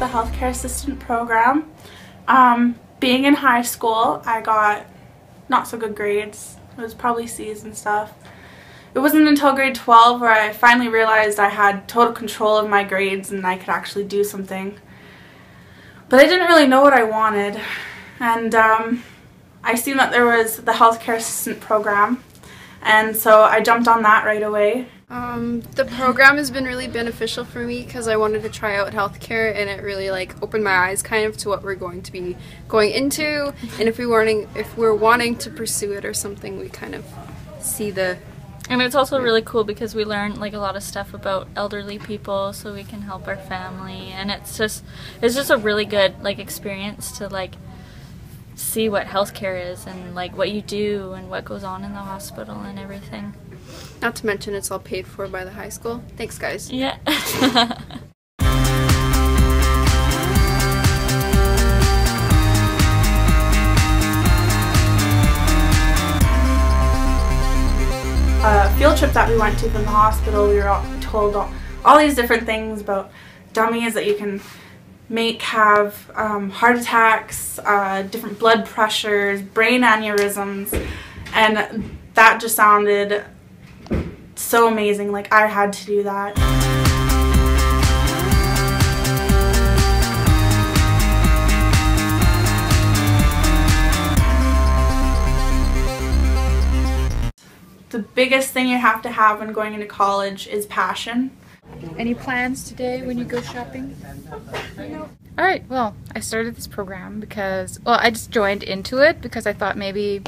at the healthcare assistant program. Being in high school, I got not so good grades. It was probably C's and stuff. It wasn't until grade 12 where I finally realized I had total control of my grades and I could actually do something. But I didn't really know what I wanted, and I seen that there was the healthcare assistant program, and so I jumped on that right away. The program has been really beneficial for me because I wanted to try out healthcare, and it really opened my eyes kind of to what we're going to be going into, and if we're wanting to pursue it or something, we kind of see the. And it's also really cool because we learn a lot of stuff about elderly people, so we can help our family, and it's just a really good experience to see what healthcare is and what you do and what goes on in the hospital and everything. Not to mention it's all paid for by the high school. Thanks, guys. Yeah. Field trip that we went to from the hospital, we were told all these different things about dummies that you can make have heart attacks, different blood pressures, brain aneurysms, and that just sounded so amazing. I had to do that. The biggest thing you have to have when going into college is passion. Any plans today when you go shopping? No. Alright, well, I started this program because, I just joined into it because I thought maybe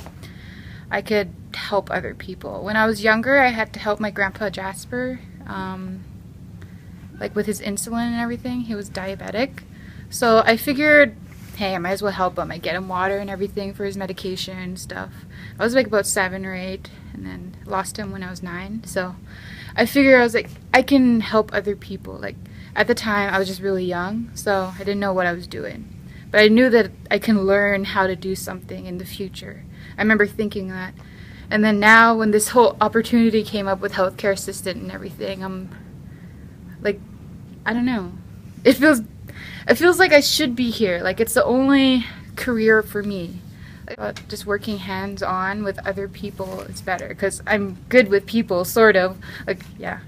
I could help other people. When I was younger, I had to help my grandpa Jasper, with his insulin and everything. He was diabetic. So I figured, hey, I might as well help him. I get him water and everything for his medication and stuff. I was about 7 or 8 and then lost him when I was 9. So I figured, I was I can help other people. At the time, I was just really young, so I didn't know what I was doing. But I knew that I can learn how to do something in the future. I remember thinking that. And then now, when this whole opportunity came up with healthcare assistant and everything, I'm I don't know. It feels like I should be here. It's the only career for me. Just working hands-on with other people is better because I'm good with people, sort of. Yeah.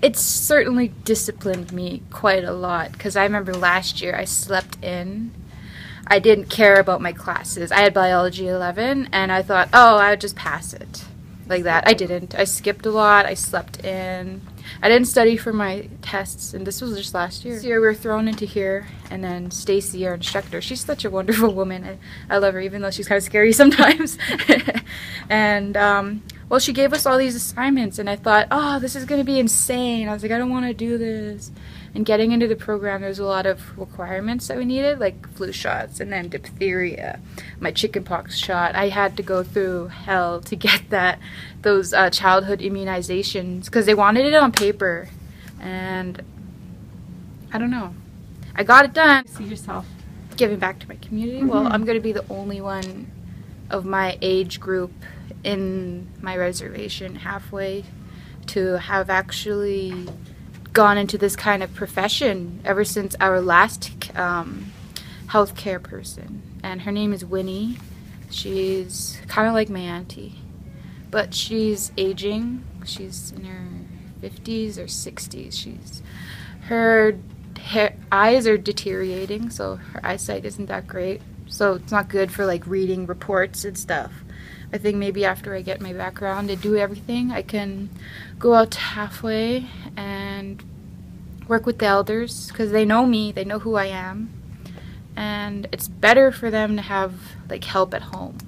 It's certainly disciplined me quite a lot because I remember last year I slept in. I didn't care about my classes. I had biology 11 and I thought, oh, I would just pass it. Like that. I didn't. I skipped a lot. I slept in. I didn't study for my tests, and this was just last year. This year we were thrown into here, and then Stacy, our instructor, she's such a wonderful woman. I love her, even though she's kind of scary sometimes. And, well, she gave us all these assignments, and I thought, oh, this is going to be insane. I was like, I don't want to do this. And getting into the program, there's a lot of requirements that we needed, like flu shots and then diphtheria, my chickenpox shot. I had to go through hell to get those childhood immunizations because they wanted it on paper, and I don't know. I got it done. See yourself giving back to my community. Well, I'm going to be the only one of my age group in my reservation halfway to have actually gone into this kind of profession ever since our last healthcare person, and her name is Winnie. She's kind of like my auntie, but she's aging. She's in her 50s or 60s. Her eyes are deteriorating, so her eyesight isn't that great, so it's not good for reading reports and stuff. I think maybe after I get my background and do everything, I can go out halfway and work with the elders because they know me, they know who I am, and it's better for them to have help at home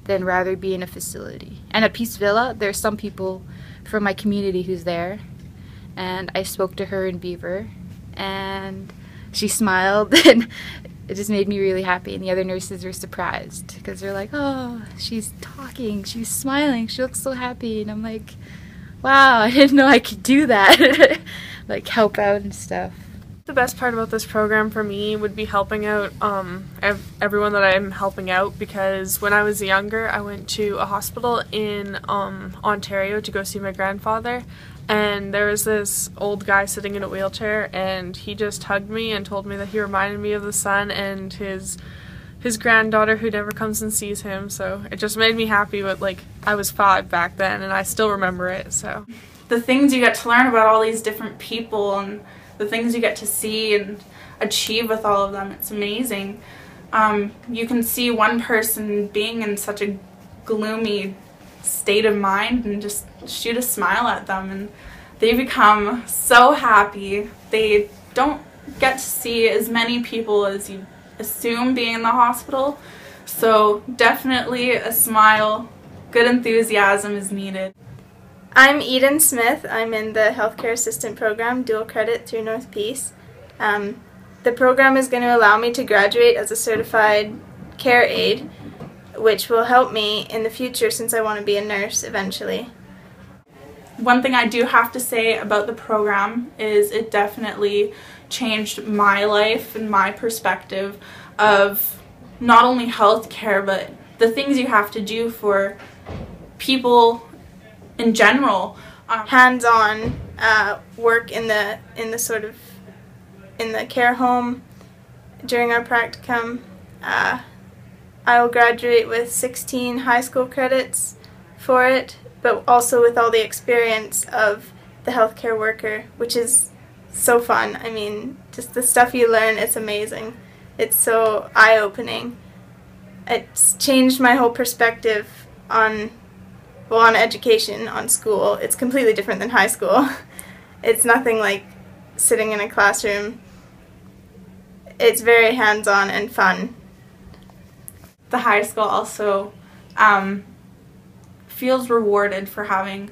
than rather be in a facility. And at Peace Villa, there's some people from my community who's there, and I spoke to her in Beaver, and she smiled, and it just made me really happy, and the other nurses were surprised because they're like, oh, she's talking, she's smiling, she looks so happy, and I'm like, wow, I didn't know I could do that. Help out and stuff. The best part about this program for me would be helping out everyone that I'm helping out, because when I was younger I went to a hospital in Ontario to go see my grandfather, and there was this old guy sitting in a wheelchair, and he just hugged me and told me that he reminded me of the son and his granddaughter who never comes and sees him. So it just made me happy. But like, I was 5 back then, and I still remember it. So the things you get to learn about all these different people and the things you get to see and achieve with all of them, it's amazing. You can see one person being in such a gloomy state of mind and just shoot a smile at them, and they become so happy. They don't get to see as many people as you assume being in the hospital, so definitely a smile, good enthusiasm is needed. I'm Eden Smith. I'm in the Healthcare Assistant Program, dual credit through North Peace. The program is going to allow me to graduate as a certified care aide, which will help me in the future since I want to be a nurse eventually. One thing I do have to say about the program is it definitely changed my life and my perspective of not only healthcare, but the things you have to do for people in general. Hands-on work in the care home during our practicum. I will graduate with 16 high school credits for it, but also with all the experience of the healthcare worker, which is so fun. I mean, just the stuff you learn, it's amazing. It's so eye-opening. It's changed my whole perspective on education, on school. It's completely different than high school. It's nothing like sitting in a classroom. It's very hands-on and fun. The high school also feels rewarded for having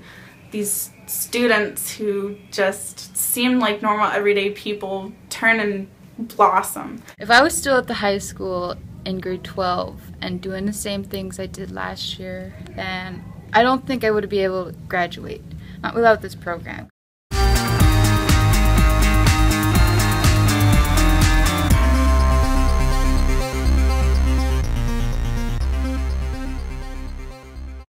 these students who just seem like normal everyday people turn and blossom. If I was still at the high school in grade 12 and doing the same things I did last year, then I don't think I would be able to graduate, not without this program.